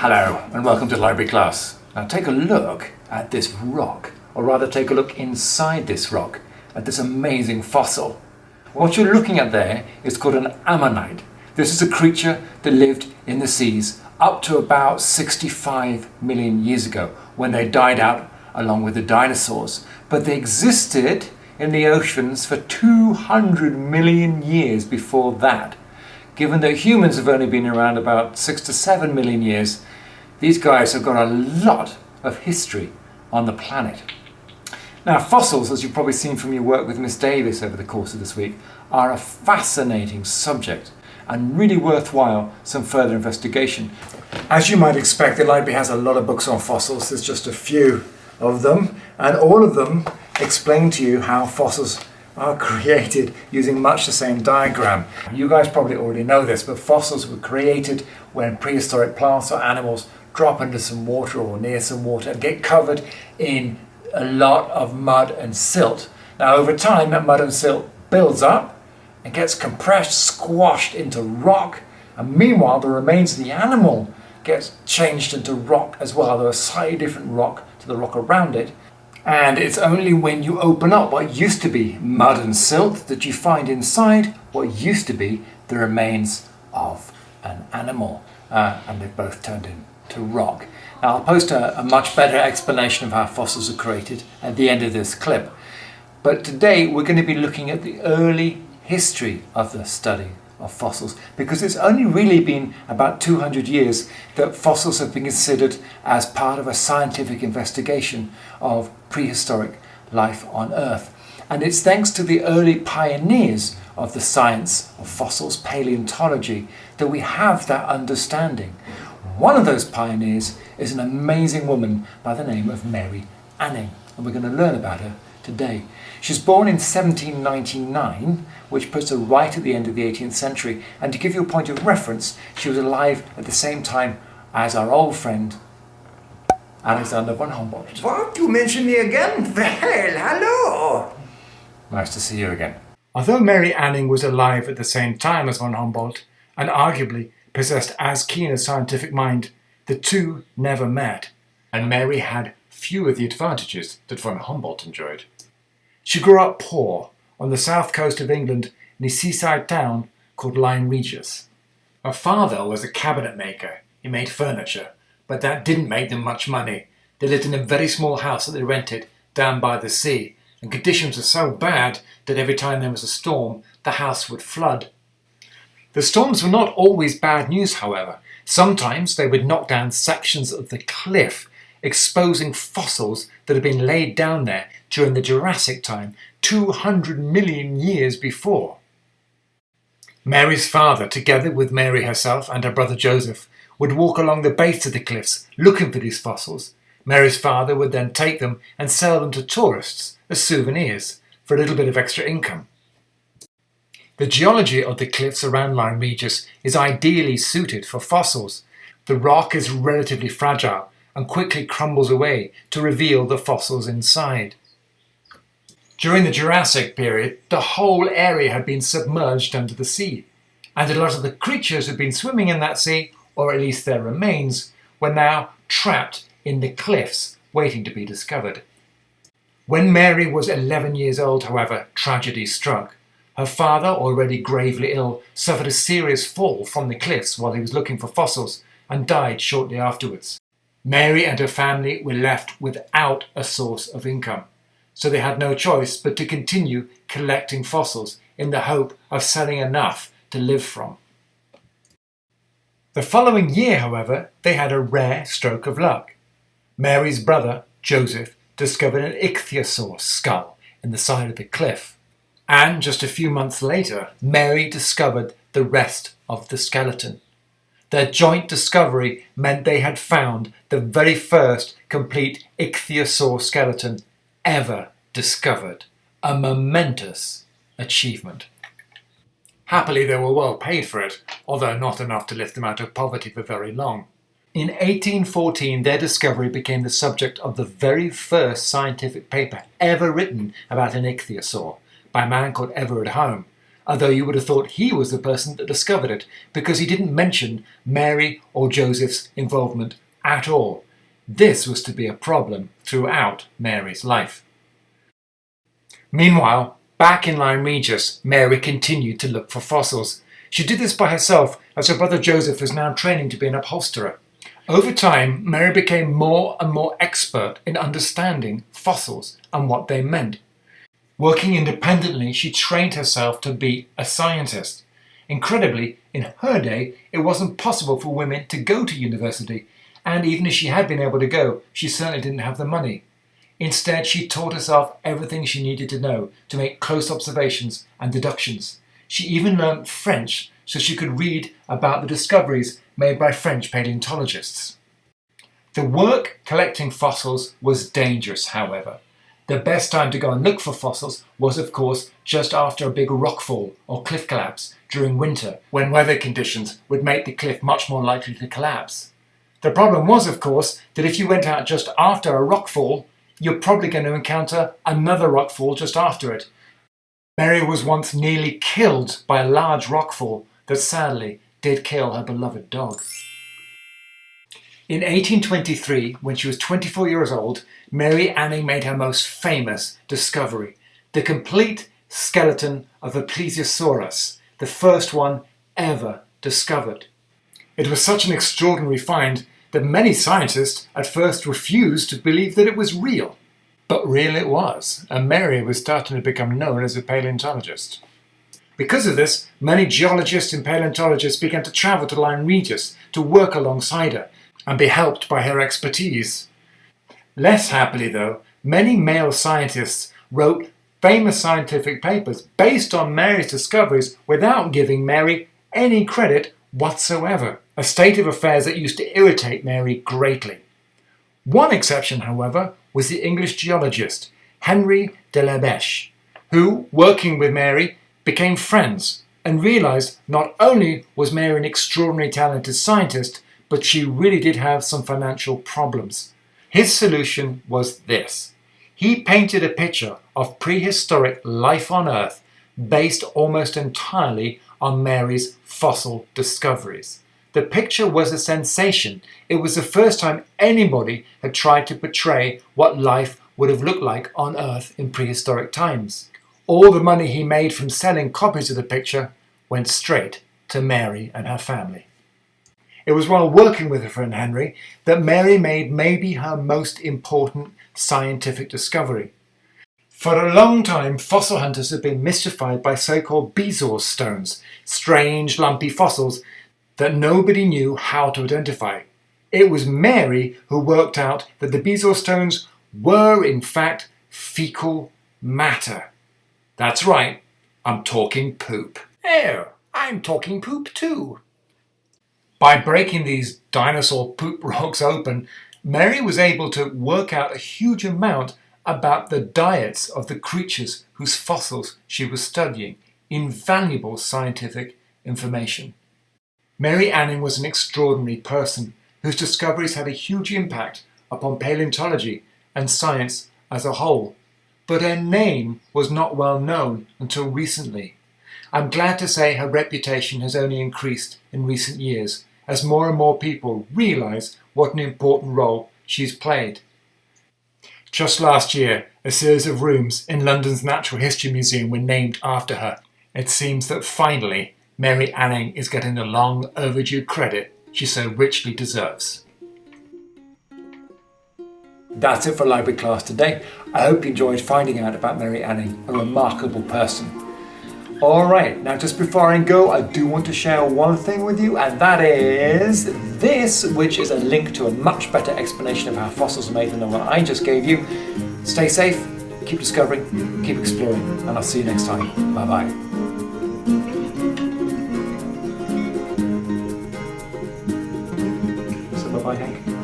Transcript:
Hello and welcome to Library Class. Now take a look at this rock, or rather take a look inside this rock, at this amazing fossil. What you're looking at there is called an ammonite. This is a creature that lived in the seas up to about 65 million years ago when they died out along with the dinosaurs. But they existed in the oceans for 200 million years before that. Given that humans have only been around about 6 to 7 million years, these guys have got a lot of history on the planet. Now, fossils, as you've probably seen from your work with Miss Davis over the course of this week, are a fascinating subject and really worthwhile some further investigation. As you might expect, the library has a lot of books on fossils. There's just a few of them, and all of them explain to you how fossils are created using much the same diagram. You guys probably already know this, but fossils were created when prehistoric plants or animals drop into some water or near some water and get covered in a lot of mud and silt. Now over time that mud and silt builds up and gets compressed, squashed into rock, and meanwhile the remains of the animal gets changed into rock as well. They're a slightly different rock to the rock around it. And it's only when you open up what used to be mud and silt that you find inside what used to be the remains of an animal. And they've both turned into rock. Now I'll post a much better explanation of how fossils are created at the end of this clip. But today we're going to be looking at the early history of the study of fossils, because it's only really been about 200 years that fossils have been considered as part of a scientific investigation of prehistoric life on Earth. And it's thanks to the early pioneers of the science of fossils, paleontology, that we have that understanding. One of those pioneers is an amazing woman by the name of Mary Anning, and we're going to learn about her today. She was born in 1799, which puts her right at the end of the 18th century, and to give you a point of reference, she was alive at the same time as our old friend Alexander von Humboldt. What? You mention me again? Well, hello! Nice to see you again. Although Mary Anning was alive at the same time as von Humboldt, and arguably possessed as keen a scientific mind, the two never met, and Mary had few of the advantages that von Humboldt enjoyed. She grew up poor on the south coast of England in a seaside town called Lyme Regis. Her father was a cabinet maker. He made furniture, but that didn't make them much money. They lived in a very small house that they rented down by the sea, and conditions were so bad that every time there was a storm, the house would flood. The storms were not always bad news, however. Sometimes they would knock down sections of the cliff, exposing fossils that had been laid down there during the Jurassic time, 200 million years before. Mary's father, together with Mary herself and her brother Joseph, would walk along the base of the cliffs looking for these fossils. Mary's father would then take them and sell them to tourists as souvenirs for a little bit of extra income. The geology of the cliffs around Lyme Regis is ideally suited for fossils. The rock is relatively fragile and quickly crumbles away to reveal the fossils inside. During the Jurassic period, the whole area had been submerged under the sea, and a lot of the creatures who had been swimming in that sea, or at least their remains, were now trapped in the cliffs waiting to be discovered. When Mary was 11 years old, however, tragedy struck. Her father, already gravely ill, suffered a serious fall from the cliffs while he was looking for fossils and died shortly afterwards. Mary and her family were left without a source of income, so they had no choice but to continue collecting fossils in the hope of selling enough to live from. The following year, however, they had a rare stroke of luck. Mary's brother, Joseph, discovered an ichthyosaur skull in the side of the cliff. And just a few months later, Mary discovered the rest of the skeleton. Their joint discovery meant they had found the very first complete ichthyosaur skeleton ever discovered. A momentous achievement. Happily, they were well paid for it, although not enough to lift them out of poverty for very long. In 1814, their discovery became the subject of the very first scientific paper ever written about an ichthyosaur by a man called Everard Home, although you would have thought he was the person that discovered it, because he didn't mention Mary or Joseph's involvement at all. This was to be a problem throughout Mary's life. Meanwhile, back in Lyme Regis, Mary continued to look for fossils. She did this by herself, as her brother Joseph was now training to be an upholsterer. Over time, Mary became more and more expert in understanding fossils and what they meant. Working independently, she trained herself to be a scientist. Incredibly, in her day, it wasn't possible for women to go to university, and even if she had been able to go, she certainly didn't have the money. Instead, she taught herself everything she needed to know to make close observations and deductions. She even learned French so she could read about the discoveries made by French paleontologists. The work collecting fossils was dangerous, however. The best time to go and look for fossils was, of course, just after a big rockfall or cliff collapse during winter, when weather conditions would make the cliff much more likely to collapse. The problem was, of course, that if you went out just after a rockfall, you're probably going to encounter another rockfall just after it. Mary was once nearly killed by a large rockfall that sadly did kill her beloved dog. In 1823, when she was 24 years old, Mary Anning made her most famous discovery, the complete skeleton of a plesiosaurus, the first one ever discovered. It was such an extraordinary find that many scientists at first refused to believe that it was real. But real it was, and Mary was starting to become known as a paleontologist. Because of this, many geologists and paleontologists began to travel to Lyme Regis to work alongside her and be helped by her expertise. Less happily, though, many male scientists wrote famous scientific papers based on Mary's discoveries without giving Mary any credit whatsoever, a state of affairs that used to irritate Mary greatly. One exception, however, was the English geologist Henry de la Beche, who, working with Mary, became friends and realised not only was Mary an extraordinarily talented scientist, but she really did have some financial problems. His solution was this. He painted a picture of prehistoric life on Earth based almost entirely on Mary's fossil discoveries. The picture was a sensation. It was the first time anybody had tried to portray what life would have looked like on Earth in prehistoric times. All the money he made from selling copies of the picture went straight to Mary and her family. It was while working with her friend Henry that Mary made maybe her most important scientific discovery. For a long time, fossil hunters had been mystified by so-called bezoar stones, strange lumpy fossils that nobody knew how to identify. It was Mary who worked out that the bezoar stones were in fact fecal matter. That's right, I'm talking poop. Oh, I'm talking poop too. By breaking these dinosaur poop rocks open, Mary was able to work out a huge amount about the diets of the creatures whose fossils she was studying. Invaluable scientific information. Mary Anning was an extraordinary person whose discoveries had a huge impact upon paleontology and science as a whole. But her name was not well known until recently. I'm glad to say her reputation has only increased in recent years as more and more people realise what an important role she's played. Just last year, a series of rooms in London's Natural History Museum were named after her. It seems that finally Mary Anning is getting the long overdue credit she so richly deserves. That's it for Library Class today. I hope you enjoyed finding out about Mary Anning, a remarkable person. Alright, now just before I go, I do want to share one thing with you, and that is this, which is a link to a much better explanation of how fossils are made than the one I just gave you. Stay safe, keep discovering, keep exploring, and I'll see you next time. Bye bye. So bye bye, Hank.